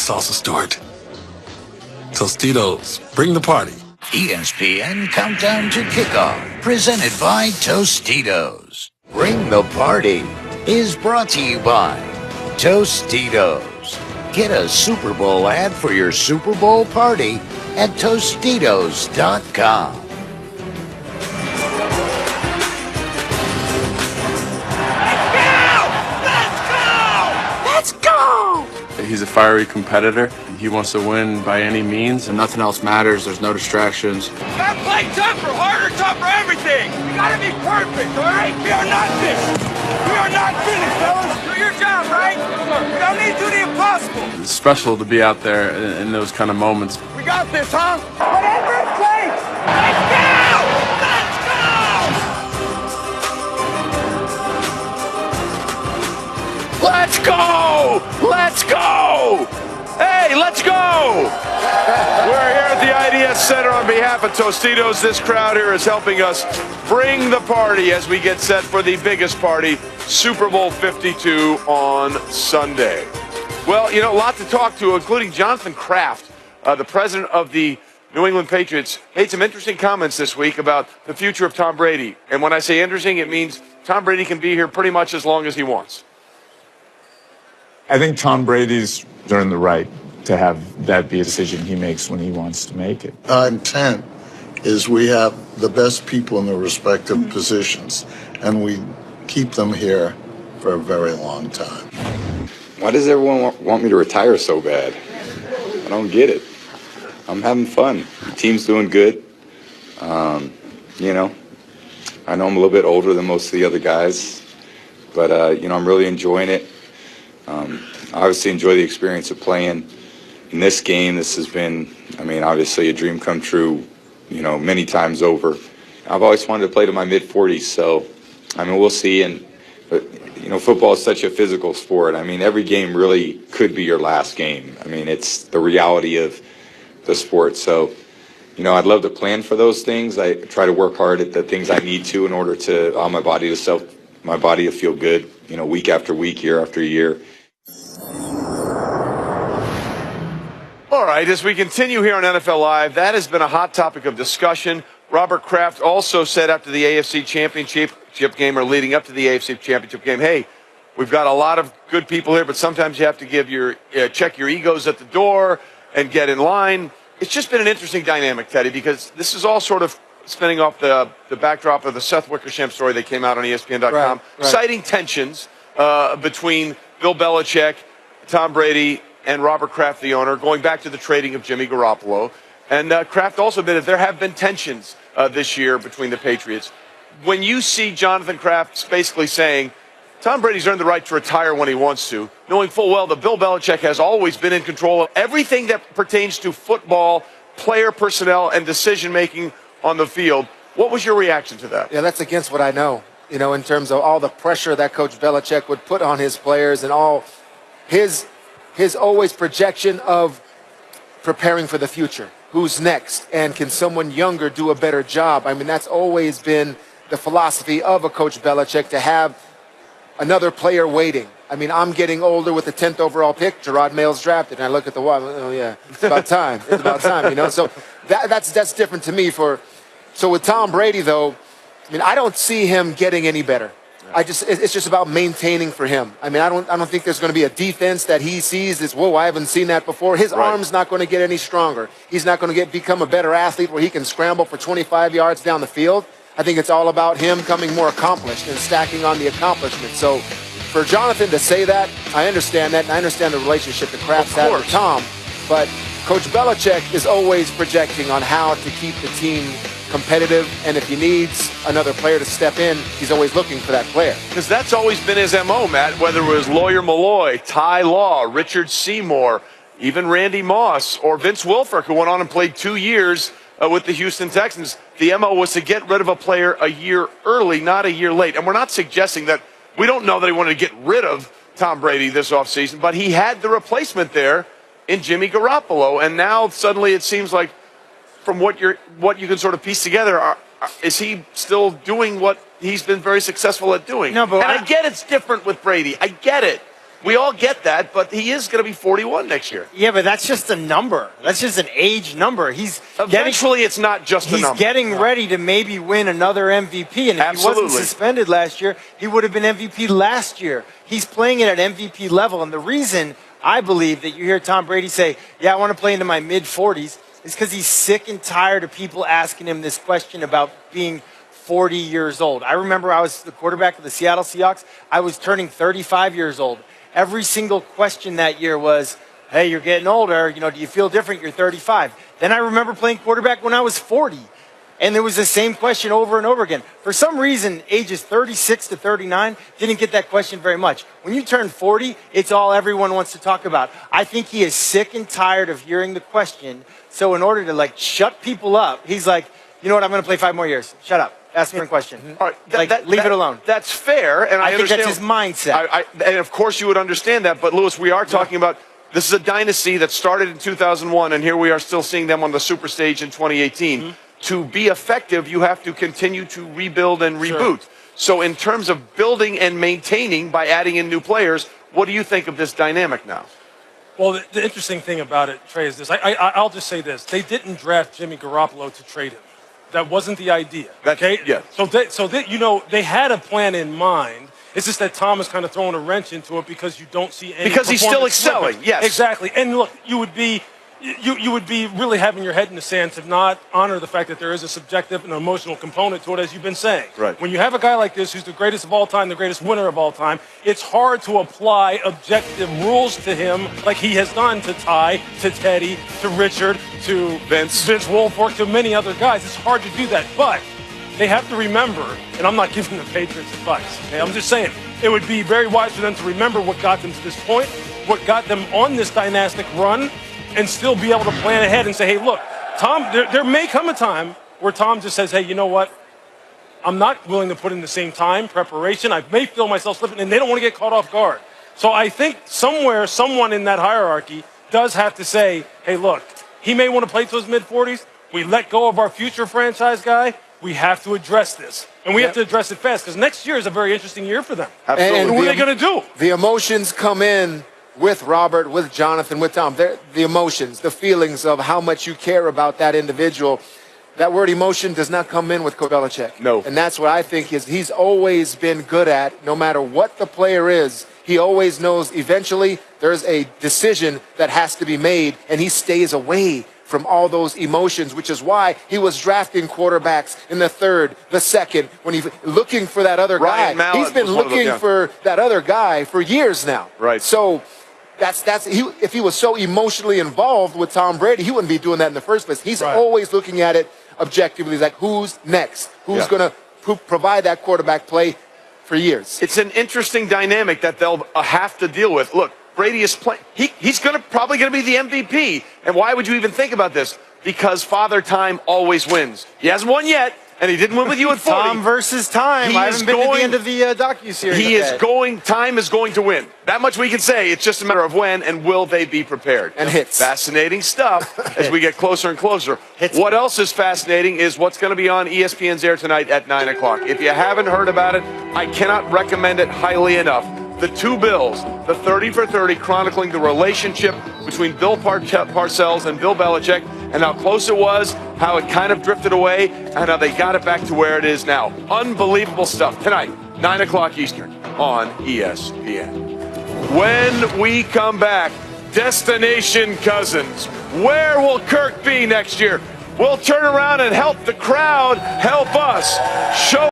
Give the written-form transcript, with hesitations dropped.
salsa steward. Tostitos, bring the party. ESPN Countdown to Kickoff, presented by Tostitos. Bring the Party is brought to you by Tostitos. Get a Super Bowl ad for your Super Bowl party at Tostitos.com. Let's go! He's a fiery competitor. He wants to win by any means, and nothing else matters. There's no distractions. Gotta play tougher, harder, tougher, everything. We gotta be perfect, all right? We are not finished. We are not finished, fellas. Do your job, right? We don't need to do the impossible. It's special to be out there in those kind of moments. We got this, huh? Whatever it takes. Let's go! Let's go! Let's go! Hey, let's go! We're here at the IDS Center on behalf of Tostitos. This crowd here is helping us bring the party as we get set for the biggest party, Super Bowl 52 on Sunday. Well, you know, a lot to talk to, including Jonathan Kraft, the president of the New England Patriots, made some interesting comments this week about the future of Tom Brady. And when I say interesting, it means Tom Brady can be here pretty much as long as he wants. I think Tom Brady's earned the right to have that be a decision he makes when he wants to make it. Our intent is we have the best people in their respective positions, and we keep them here for a very long time. Why does everyone want me to retire so bad? I don't get it. I'm having fun. The team's doing good. You know, I know I'm a little bit older than most of the other guys, but, you know, I'm really enjoying it. I obviously enjoy the experience of playing in this game. This has been, I mean, obviously a dream come true, you know, many times over. I've always wanted to play to my mid-40s, so, I mean, we'll see. But, you know, football is such a physical sport. I mean, every game really could be your last game. I mean, it's the reality of the sport. So, you know, I'd love to plan for those things. I try to work hard at the things I need to in order to allow my body to feel good, you know, week after week, year after year. All right, as we continue here on NFL Live, that has been a hot topic of discussion. Robert Kraft also said after the AFC Championship game, or leading up to the AFC Championship game, hey, we've got a lot of good people here, but sometimes you have to give check your egos at the door and get in line. It's just been an interesting dynamic, Teddy, because this is all sort of spinning off the backdrop of the Seth Wickersham story that came out on ESPN.com, right. citing tensions between Bill Belichick, Tom Brady, and Robert Kraft, the owner, going back to the trading of Jimmy Garoppolo. And Kraft also admitted there have been tensions this year between the Patriots. When you see Jonathan Kraft basically saying, Tom Brady's earned the right to retire when he wants to, knowing full well that Bill Belichick has always been in control of everything that pertains to football, player personnel, and decision-making on the field, what was your reaction to that? Yeah, that's against what I know, you know, in terms of all the pressure that Coach Belichick would put on his players and all his always projection of preparing for the future. Who's next? And can someone younger do a better job? I mean, that's always been the philosophy of a Coach Belichick, to have another player waiting. I mean, I'm getting older with the 10th overall pick. Gerard Mayo's drafted, and I look at the wall. Oh yeah, it's about time. It's about time, you know. So that's different to me. So with Tom Brady, though, I mean, I don't see him getting any better. It's just about maintaining for him. I mean, I don't think there's going to be a defense that he sees as, whoa, I haven't seen that before. His arm's not going to get any stronger. He's not going to become a better athlete where he can scramble for 25 yards down the field. I think it's all about him coming more accomplished and stacking on the accomplishment. So for Jonathan to say that, I understand that, and I understand the relationship that Kraft's had with Tom. But Coach Belichick is always projecting on how to keep the team competitive, and if he needs another player to step in, he's always looking for that player. Because that's always been his MO, Matt, whether it was Lawyer Malloy, Ty Law, Richard Seymour, even Randy Moss, or Vince Wilfork, who went on and played 2 years with the Houston Texans. The MO was to get rid of a player a year early, not a year late. And we're not suggesting that, we don't know that he wanted to get rid of Tom Brady this offseason, but he had the replacement there in Jimmy Garoppolo. And now suddenly it seems like, from what you can sort of piece together, is he still doing what he's been very successful at doing? No, but and I get it's different with Brady. I get it. We all get that, but he is going to be 41 next year. Yeah, but that's just a number. That's just an age number. Eventually, it's not just a number. He's getting ready to maybe win another MVP, and if he wasn't suspended last year, he would have been MVP last year. He's playing it at MVP level, and the reason I believe that you hear Tom Brady say, yeah, I want to play into my mid-40s, is because he's sick and tired of people asking him this question about being 40 years old. I remember I was the quarterback of the Seattle Seahawks. I was turning 35 years old. Every single question that year was, hey, you're getting older. Do you feel different? You're 35. Then I remember playing quarterback when I was 40. And there was the same question over and over again. For some reason, ages 36 to 39 didn't get that question very much. When you turn 40, it's all everyone wants to talk about. I think he is sick and tired of hearing the question. So in order to shut people up, he's like, you know what, I'm going to play 5 more years. Shut up. Ask me a question. All right, leave it alone. That's fair, and I think understand. that's his mindset. And of course you would understand that, but Louis, we are talking about, this is a dynasty that started in 2001, and here we are still seeing them on the super stage in 2018. Mm-hmm. To be effective, you have to continue to rebuild and reboot. Sure. So in terms of building and maintaining by adding in new players, what do you think of this dynamic now? Well, the interesting thing about it, Trey, is this. I'll just say this. They didn't draft Jimmy Garoppolo to trade him. That wasn't the idea. Okay? Yeah. So they had a plan in mind. It's just that Tom is kind of throwing a wrench into it because you don't see any. Because he's still excelling. Yes. Exactly. And look, you would be really having your head in the sand to not honor the fact that there is a subjective and emotional component to it, as you've been saying. Right. When you have a guy like this who's the greatest of all time, the greatest winner of all time, it's hard to apply objective rules to him like he has done to Ty, to Teddy, to Richard, to Vince Wilfork, to many other guys. It's hard to do that. But they have to remember, and I'm not giving the Patriots advice, okay? I'm just saying, it would be very wise for them to remember what got them to this point, what got them on this dynastic run, and still be able to plan ahead and say, hey, look, Tom, there may come a time where Tom just says, hey, you know what? I'm not willing to put in the same time, preparation. I may feel myself slipping, and they don't want to get caught off guard. So I think somewhere, someone in that hierarchy does have to say, hey, look, he may want to play to his mid-40s. We let go of our future franchise guy. We have to address this. And we have to address it fast, because next year is a very interesting year for them. Absolutely. And what are they going to do? The emotions come in with Robert, with Jonathan, with Tom. The emotions, the feelings of how much you care about that individual. That word emotion does not come in with Coach Belichick. No. And that's what I think he's always been good at. No matter what the player is, he always knows eventually there's a decision that has to be made, and he stays away from all those emotions, which is why he was drafting quarterbacks in the third, the second, when he's looking for that other guy. He's been looking for that other guy for years now. Right. So if he was so emotionally involved with Tom Brady, he wouldn't be doing that in the first place. He's always looking at it objectively. He's like, who's next? Who's going to provide that quarterback play for years? It's an interesting dynamic that they'll have to deal with. Look, Brady is playing. He's probably going to be the MVP. And why would you even think about this? Because Father Time always wins. He hasn't won yet, and he didn't win with you at 40. Tom versus time. I haven't been to the end of the docuseries. Time is going to win. That much we can say. It's just a matter of when and will they be prepared. And hits. Fascinating stuff as we get closer and closer. What else is fascinating is what's going to be on ESPN's air tonight at 9 o'clock. If you haven't heard about it, I cannot recommend it highly enough. The two Bills, the 30 for 30, chronicling the relationship between Bill Parcells and Bill Belichick, and how close it was, how it kind of drifted away, and how they got it back to where it is now. Unbelievable stuff. Tonight, 9 o'clock Eastern on ESPN. When we come back, Destination Cousins. Where will Kirk be next year? We'll turn around and help the crowd help us. Show